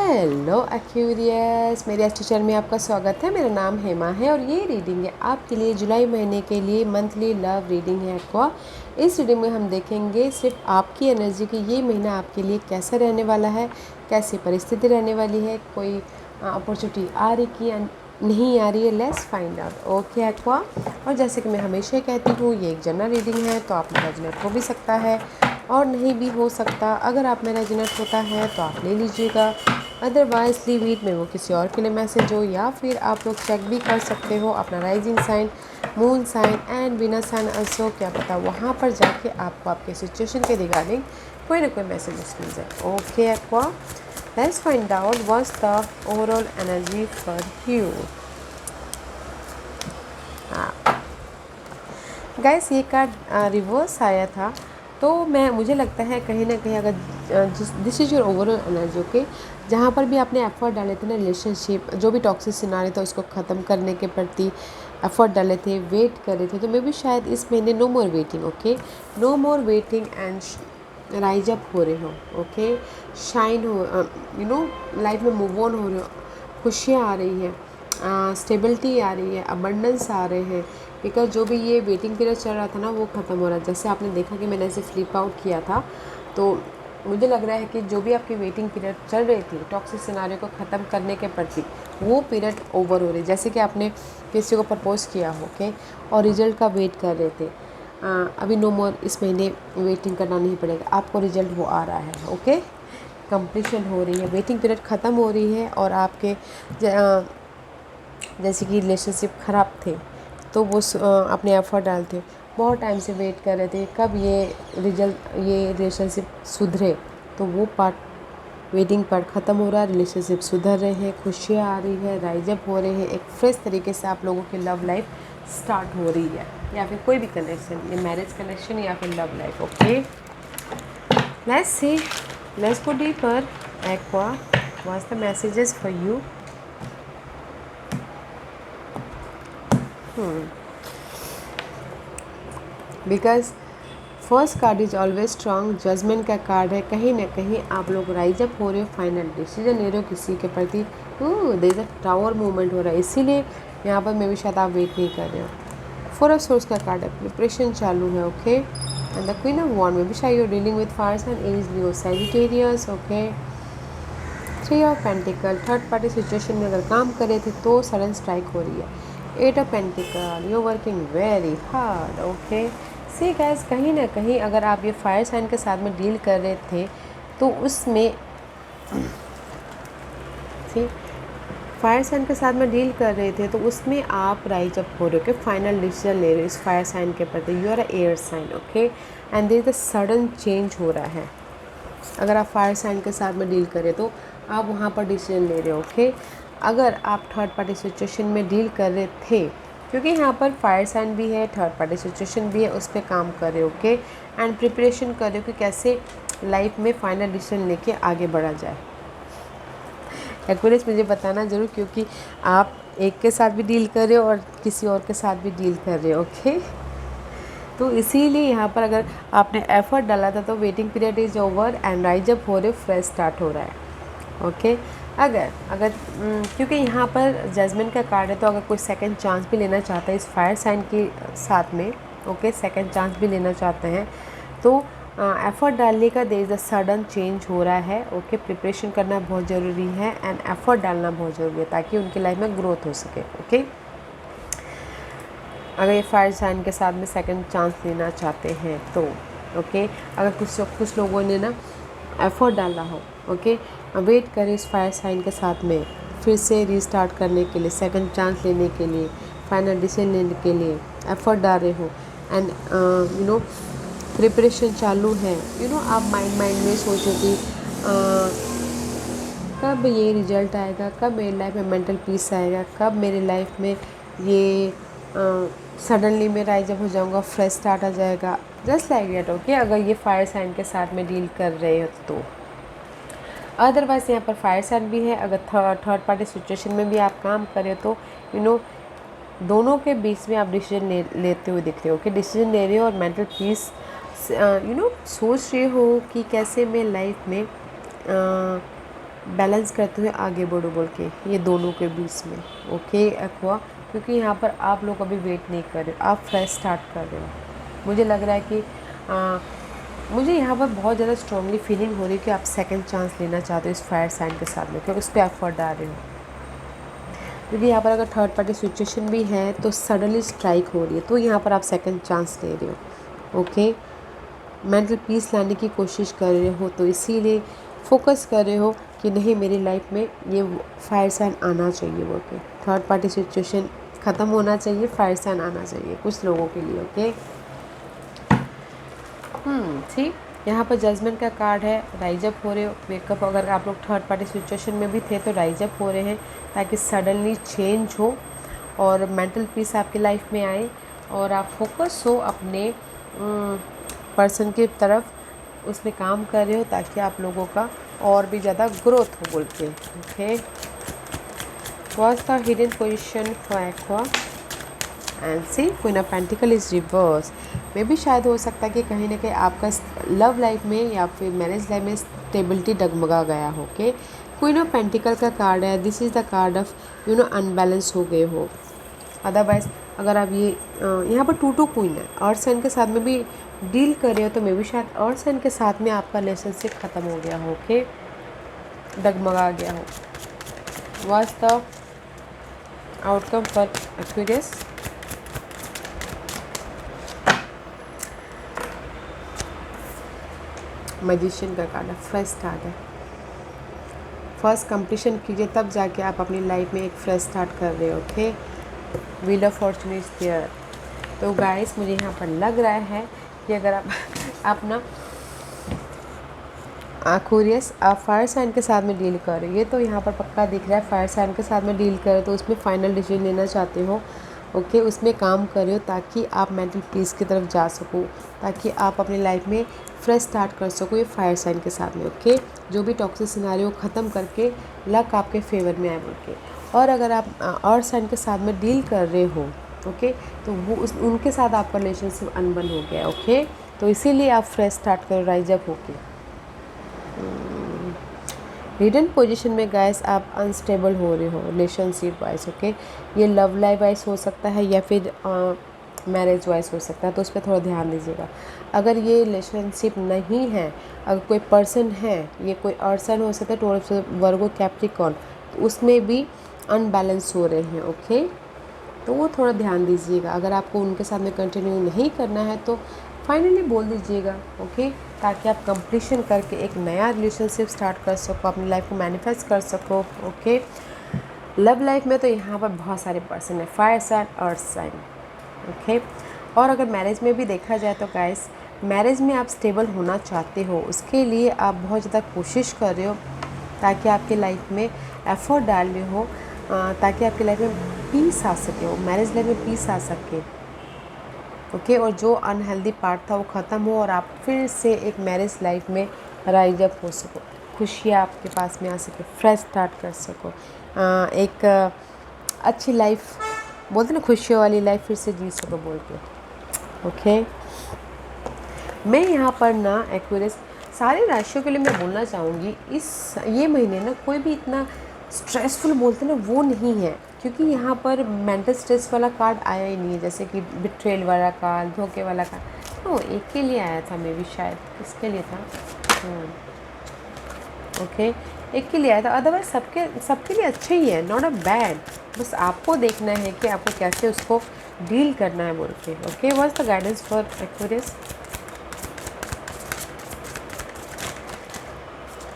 Hello Aquarius, मेरे astro में आपका स्वागत है। मेरा नाम हेमा है और ये रीडिंग है आपके लिए जुलाई महीने के लिए मंथली लव रीडिंग है एक्वा। इस रीडिंग में हम देखेंगे सिर्फ आपकी एनर्जी की ये महीना आपके लिए कैसा रहने वाला है, कैसी परिस्थिति रहने वाली है, कोई अपॉर्चुनिटी आ रही कि नहीं आ रही है। Let's find out. Okay aqua. और जैसे कि मैं हमेशा कहती हूँ, ये एक जनरल रीडिंग है तो आप मेरा रेजोनेट हो भी सकता है और नहीं भी हो सकता। अगर आप मेरा रेजोनेट होता है तो आप ले लीजिएगा, अदरवाइज लीव इट में वो किसी और के लिए मैसेज हो, या फिर आप लोग चेक भी कर सकते हो अपना rising sign, moon sign and Venus sign also. क्या पता वहाँ पर जाके आपको आपके सिचुएशन के रिगार्डिंग कोई ना कोई मैसेजेस मिल जाए। Okay aqua, let's find out what's the overall energy for you. Guys, ये कार्ड रिवर्स आया था तो मुझे लगता है कहीं ना कहीं अगर this is your overall energy. Okay, जहाँ पर भी आपने एफर्ट डाले थे ना, रिलेशनशिप जो भी टॉक्सिक सिनारी था उसको ख़त्म करने के प्रति एफर्ट डाले थे, वेट कर रहे थे, तो मे भी शायद इस महीने no more waiting. Okay, no more waiting and rise up हो रहे हो। ओके, शाइन हो, लाइफ में मूव ऑन हो रहे हो, खुशियाँ आ रही है, स्टेबिलिटी आ रही है, अबंडेंस आ रहे हैं। बिकॉज जो भी ये वेटिंग पीरियड चल रहा था ना वो ख़त्म हो रहा है। जैसे आपने देखा कि मैंने ऐसे फ्लिप आउट किया था, तो मुझे लग रहा है कि जो भी आपकी वेटिंग पीरियड चल रही थी टॉक्सिक सिनारियो को ख़त्म करने के प्रति, वो पीरियड ओवर हो रही है। जैसे कि आपने किसी को प्रपोज़ किया हो, ओके, और रिजल्ट का वेट कर रहे थे, अभी नो मोर, इस महीने वेटिंग करना नहीं पड़ेगा, आपको रिजल्ट वो आ रहा है। ओके, कंप्लीशन हो रही है, वेटिंग पीरियड ख़त्म हो रही है। और आपके जैसे कि रिलेशनशिप ख़राब थे तो वो अपने एफर्ट डालते, बहुत टाइम से वेट कर रहे थे कब ये रिलेशनशिप सुधरे, तो वो पार्ट, वेटिंग पार्ट ख़त्म हो रहा है, रिलेशनशिप सुधर रहे हैं, खुशियाँ आ रही है, राइज अप हो रहे हैं, एक फ्रेश तरीके से आप लोगों की लव लाइफ स्टार्ट हो रही है, या फिर कोई भी कनेक्शन, ये मैरिज कनेक्शन या फिर love life. Okay, let's see, let's go deeper. Aqua, what's the messages for you. Because first card is always strong, judgement का कार्ड है। कहीं ना कहीं आप लोग राइज अप हो रहे हो, फाइनल डिसीजन ले रहे हो किसी के प्रति। There is a tower movement हो रहा है, इसीलिए यहाँ पर मैं भी शायद आप वेट नहीं कर रहे हो। फोर ऑफ सोर्स का कार्ड है, प्रिपरेशन चालू है। Okay, and the queen of wand में भी शायद you're dealing with fire sign, Aries, Leo, Sagittarius. Okay, three of pentacle, third party situation में अगर काम कर रहे थे तो सडन स्ट्राइक हो रही है। Eight of pentacle, you working very hard. Okay, see guys, कहीं ना कहीं अगर आप ये फायर साइन के साथ में डील कर रहे थे तो उसमें सी फायर साइन के साथ में डील कर रहे थे तो उसमें आप राइज अप हो रहे हो कि फाइनल डिसीजन ले रहे हो इस फायर साइन के प्रति। You are a air sign. Okay, and there is a sudden change हो रहा है। अगर आप फायर साइन के साथ में डील करें तो आप वहाँ पर डिसीजन ले रहे हो। ओके, अगर आप थर्ड पार्टी सिचुएशन में डील कर रहे थे, क्योंकि यहाँ पर फायर साइन भी है, थर्ड पार्टी सिचुएशन भी है, उस पर काम कर रहे हो। ओके, एंड प्रिपरेशन कर रहे हो कि कैसे लाइफ में फाइनल डिसीजन लेके आगे बढ़ा जाए। एक्यूरेट मुझे बताना ज़रूर, क्योंकि आप एक के साथ भी डील कर रहे हो और किसी और के साथ भी डील कर रहे हो। ओके, तो इसीलिए यहाँ पर अगर आपने एफर्ट डाला था तो waiting period is over and rise up हो रहे, फ्रेश स्टार्ट हो रहा है। ओके, अगर क्योंकि यहाँ पर जजमेंट का कार्ड है, तो अगर कोई सेकंड चांस भी लेना चाहता है इस फायर साइन के साथ में, ओके, सेकंड चांस भी लेना चाहते हैं तो एफर्ट डालने का there is a sudden change हो रहा है। ओके, प्रिपरेशन करना बहुत ज़रूरी है एंड एफर्ट डालना बहुत ज़रूरी है ताकि उनकी लाइफ में ग्रोथ हो सके। ओके, अगर ये फायर साइन के साथ में सेकंड चांस लेना चाहते हैं तो ओके, अगर कुछ लोगों ने ना एफर्ट डाला हो, ओके, वेट करें इस फायर साइन के साथ में फिर से रीस्टार्ट करने के लिए, सेकंड चांस लेने के लिए, फाइनल डिसीजन लेने के लिए एफर्ट डाल रहे हो एंड प्रिपरेशन चालू है। आप माइंड में सोचो कि कब ये रिजल्ट आएगा, कब मेरी लाइफ में मेंटल पीस आएगा, कब मेरी लाइफ में ये सडनली मैं राइज अप हो जाऊँगा, फ्रेश स्टार्ट आ जाएगा, जस्ट लाइक दैट। ओके, अगर ये फायर साइन के साथ में डील कर रहे हो तो। अदरवाइज़ यहाँ पर फायर साइन भी है, अगर थर्ड पार्टी सिचुएशन में भी आप काम करें तो दोनों के बीच में आप डिसीजन लेते हुए दिख रहे हो कि डिसीजन ले रहे हो और मेंटल पीस सोच रहे हो कि कैसे मैं लाइफ में बैलेंस करते हुए आगे बढ़ो बोल के, ये दोनों के बीच में। ओके एक्वा, क्योंकि यहाँ पर आप लोग अभी वेट नहीं कर रहे हो, आप फ्रेश स्टार्ट कर रहे हो। मुझे लग रहा है कि मुझे यहाँ पर बहुत ज़्यादा स्ट्रांगली फीलिंग हो रही है कि आप सेकंड चांस लेना चाहते हो इस फायर साइन के साथ में, क्योंकि उस पर एफर्ट डाल रहे हो। क्योंकि यहाँ पर अगर थर्ड पार्टी सिचुएशन भी है तो सडनली स्ट्राइक हो रही है, तो यहाँ पर आप सेकंड चांस ले रहे हो। ओके, मेंटल पीस लाने की कोशिश कर रहे हो, तो इसीलिए फोकस कर रहे हो कि नहीं मेरी लाइफ में ये फायर साइन आना चाहिए। वो ओके, थर्ड पार्टी सिचुएशन ख़त्म होना चाहिए, फायर साइन आना चाहिए कुछ लोगों के लिए। ओके, ठीक, यहाँ पर जजमेंट का कार्ड है, राइज अप हो रहे हो, वेकअप। अगर आप लोग थर्ड पार्टी सिचुएशन में भी थे तो राइज अप हो रहे हैं ताकि सडनली चेंज हो और मेंटल पीस आपकी लाइफ में आए और आप फोकस हो अपने पर्सन की तरफ, उसमें काम कर रहे हो ताकि आप लोगों का और भी ज़्यादा ग्रोथ हो बोल के। Okay, what's the hidden position for Aqua and see queen of pentacle is reverse. मे भी शायद हो सकता है कि कहीं ना कहीं आपका लव लाइफ में या फिर मैरिज लाइफ में स्टेबिलिटी डगमगा गया हो। के क्वीन ऑफ पेंटिकल का कार्ड है, this is the card of unbalance हो गए हो। अदरवाइज अगर आप ये यहाँ पर टू क्वीन है, अर्थ साइन के साथ में भी डील कर रहे हो तो मे भी शायद अर्थ साइन के साथ में आपका रिलेशनशिप ख़त्म हो गया हो। ओके, डगमगा गया हो। What's the outcome for Aquarius? Magician का कार्ड है, फ्रेश स्टार्ट है। फर्स्ट कंप्लीशन कीजिए तब जाके आप अपनी लाइफ में एक फ्रेश स्टार्ट कर रहे हो। Okay, wheel of fortune is there. तो गाइस मुझे यहाँ पर लग रहा है कि अगर आप ना एक्वेरियस आप फायर साइन के साथ में डील कर रहे हो, ये तो यहाँ पर पक्का दिख रहा है, फायर साइन के साथ में डील कर रहे हो तो उसमें फाइनल डिसीजन लेना चाहते हो। ओके, उसमें काम कर रहे हो ताकि आप मेंटल पीस की तरफ जा सको, ताकि आप अपनी लाइफ में फ्रेश स्टार्ट कर सको ये फायर साइन के साथ में। ओके, जो भी टॉक्सिक सिनेरियो ख़त्म करके लक आपके फेवर में आए बोल के। और अगर आप अर्थ साइन के साथ में डील कर रहे हो, ओके, तो वो उनके साथ आपका रिलेशनशिप अनबन हो गया। ओके, तो इसीलिए आप फ्रेश स्टार्ट करो राइज अप होके। हिडन पोजीशन में गाइस आप अनस्टेबल हो रहे हो रिलेशनशिप वाइज। ओके, ये लव लाइफ वाइज हो सकता है या फिर मैरिज वाइज हो सकता है, तो उस पर थोड़ा ध्यान दीजिएगा। अगर ये रिलेशनशिप नहीं है, अगर कोई पर्सन है, ये कोई अर्सन हो सकता है, टॉरस वर्गो कैप्रिकॉर्न, तो उसमें भी अनबैलेंस हो रहे हैं। ओके, तो वो थोड़ा ध्यान दीजिएगा। अगर आपको उनके साथ में कंटिन्यू नहीं करना है तो फाइनली बोल दीजिएगा। ओके, ताकि आप कंप्लीशन करके एक नया रिलेशनशिप स्टार्ट कर सको, अपनी लाइफ को मैनिफेस्ट कर सको। ओके, लव लाइफ में तो यहाँ पर बहुत सारे पर्सन है, fire sign, earth sign. Okay, और अगर मैरिज में भी देखा जाए तो गाइस मैरिज में आप स्टेबल होना चाहते हो, उसके लिए आप बहुत ज़्यादा कोशिश कर रहे हो ताकि आपके लाइफ में एफर्ट डाल रहे हो, ताकि आपकी लाइफ में पीस आ सके, हो मैरिज लाइफ में पीस आ सके। ओके, और जो अनहेल्दी पार्ट था वो ख़त्म हो और आप फिर से एक मैरिज लाइफ में राइज अप हो सको, खुशियाँ आपके पास में आ सके, फ्रेश स्टार्ट कर सको, एक अच्छी लाइफ बोलते ना, खुशियों वाली लाइफ फिर से जी सको बोल के। ओके, मैं यहाँ पर ना एक्वेरियस सारी राशियों के लिए मैं बोलना चाहूँगी, ये महीने ना कोई भी इतना स्ट्रेसफुल बोलते ना वो नहीं है, क्योंकि यहाँ पर मेंटल स्ट्रेस वाला कार्ड आया ही नहीं है, जैसे कि बिट्रेल वाला कार्ड, धोखे वाला कार्ड। तो एक के लिए आया था, मे भी शायद इसके लिए था। ओके, एक के लिए आया था, अदरवाइज सबके लिए अच्छा ही है, नॉट अ बैड। बस आपको देखना है कि आपको कैसे उसको डील करना है बोल के। Okay, what's the guidance for Aquarius?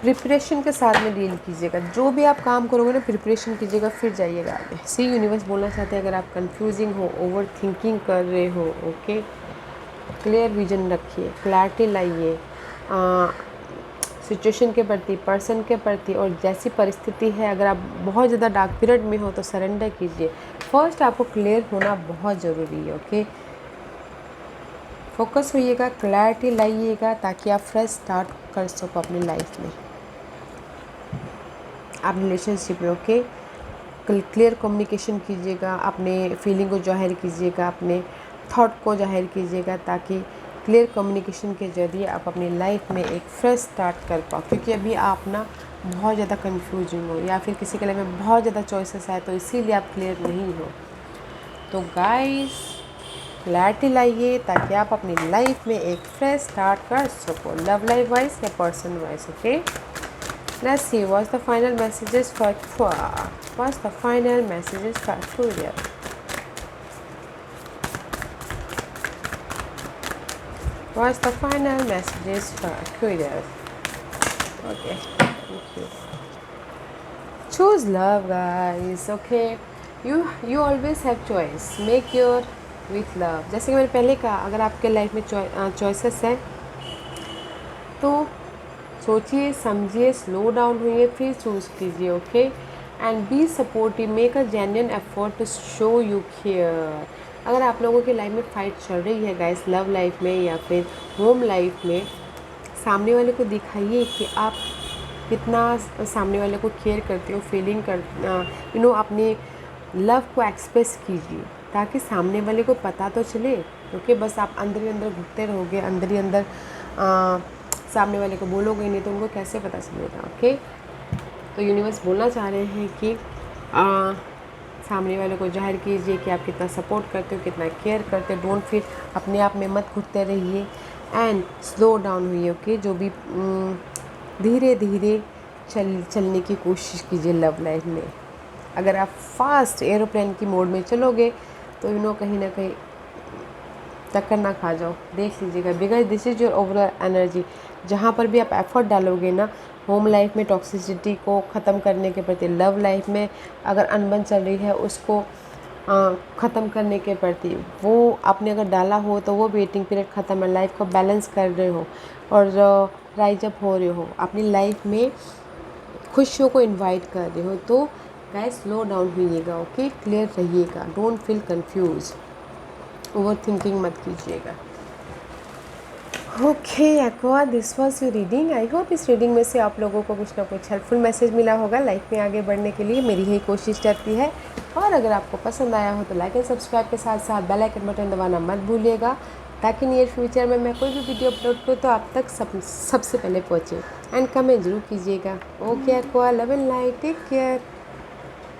Preparation के साथ में डील कीजिएगा, जो भी आप काम करोगे ना प्रिपरेशन कीजिएगा, फिर जाइएगा आगे। सी यूनिवर्स बोलना चाहते हैं अगर आप कंफ्यूजिंग हो, ओवर थिंकिंग कर रहे हो, ओके, क्लियर विजन रखिए, क्लैरिटी लाइए सिचुएशन के प्रति, पर्सन के प्रति, और जैसी परिस्थिति है, अगर आप बहुत ज़्यादा डार्क पीरियड में हो तो सरेंडर कीजिए। फर्स्ट आपको क्लियर होना बहुत ज़रूरी है। ओके, फोकस होइएगा, क्लैरिटी लाइएगा ताकि आप फ्रेश स्टार्ट कर सको अपनी लाइफ में, आप रिलेशनशिप में। ओके, क्लियर कम्युनिकेशन कीजिएगा, अपने फीलिंग को जाहिर कीजिएगा, अपने थॉट को जाहिर कीजिएगा ताकि क्लियर कम्युनिकेशन के ज़रिए आप अपनी लाइफ में एक फ्रेश स्टार्ट कर पाओ, क्योंकि अभी आप ना बहुत ज़्यादा कन्फ्यूजिंग हो या फिर किसी के लाइफ में बहुत ज़्यादा चॉइसेस है, तो इसीलिए आप क्लियर नहीं हो। तो गाइस क्लैरिटी लाइए ताकि आप अपनी लाइफ में एक फ्रेश स्टार्ट कर सको, लव लाइफ वाइज या person wise. Okay, let's see what's the final messages for what's the final messages for Aquarius. What's the final messages for Aquarius? Okay, thank you. Choose love, guys. Okay, you always have choice. Make your with love. जैसे कि मैंने पहले कहा, अगर आपके life में choices है तो सोचिए, समझिए, स्लो डाउन हुई, फिर चूज़ कीजिए। Okay, and be supportive, make a genuine effort to show you care. अगर आप लोगों की लाइफ में फ़ाइट चल रही है गाइस, लव लाइफ में या फिर होम लाइफ में, सामने वाले को दिखाइए कि आप कितना सामने वाले को केयर करते हो, फीलिंग कर अपने लव को एक्सप्रेस कीजिए ताकि सामने वाले को पता तो चले। क्योंकि बस आप अंदर ही अंदर घुटते रहोगे, अंदर ही अंदर सामने वाले को बोलोगे नहीं तो उनको कैसे पता चलेगा। ओके, तो यूनिवर्स बोलना चाह रहे हैं कि सामने वाले को जाहिर कीजिए कि आप कितना सपोर्ट करते हो, कितना केयर करते हो। डोंट फील, अपने आप में मत घुटते रहिए एंड स्लो डाउन हुई। ओके, जो भी धीरे धीरे चलने की कोशिश कीजिए लव लाइफ में। अगर आप फास्ट एरोप्लेन की मोड में चलोगे तो कहीं ना कहीं टक्कर ना खा जाओ, देख लीजिएगा। Because this is your overall energy. जहाँ पर भी आप एफर्ट डालोगे ना, होम लाइफ में टॉक्सिसिटी को ख़त्म करने के प्रति, लव लाइफ में अगर अनबन चल रही है उसको ख़त्म करने के प्रति, वो आपने अगर डाला हो तो वो वेटिंग पीरियड ख़त्म है, लाइफ को बैलेंस कर रहे हो और राइज अप हो रहे हो, अपनी लाइफ में खुशियों को इनवाइट कर रहे हो, तो गाइस स्लो डाउन होइएगा। ओके, क्लियर रहिएगा, don't feel confuse, over thinking मत कीजिएगा। Okay Aqua, this was your reading. I hope इस रीडिंग में से आप लोगों को कुछ ना कुछ हेल्पफुल मैसेज मिला होगा लाइफ में आगे बढ़ने के लिए। मेरी यही कोशिश रहती है। और अगर आपको पसंद आया हो तो लाइक एंड सब्सक्राइब के साथ साथ बेल आइकन बटन दबाना मत भूलिएगा, ताकि नियर फ्यूचर में मैं कोई भी वीडियो अपलोड करूँ तो आप तक सबसे पहले पहुँचे। एंड कमेंट जरूर कीजिएगा। Okay Aqua, love and light, take care.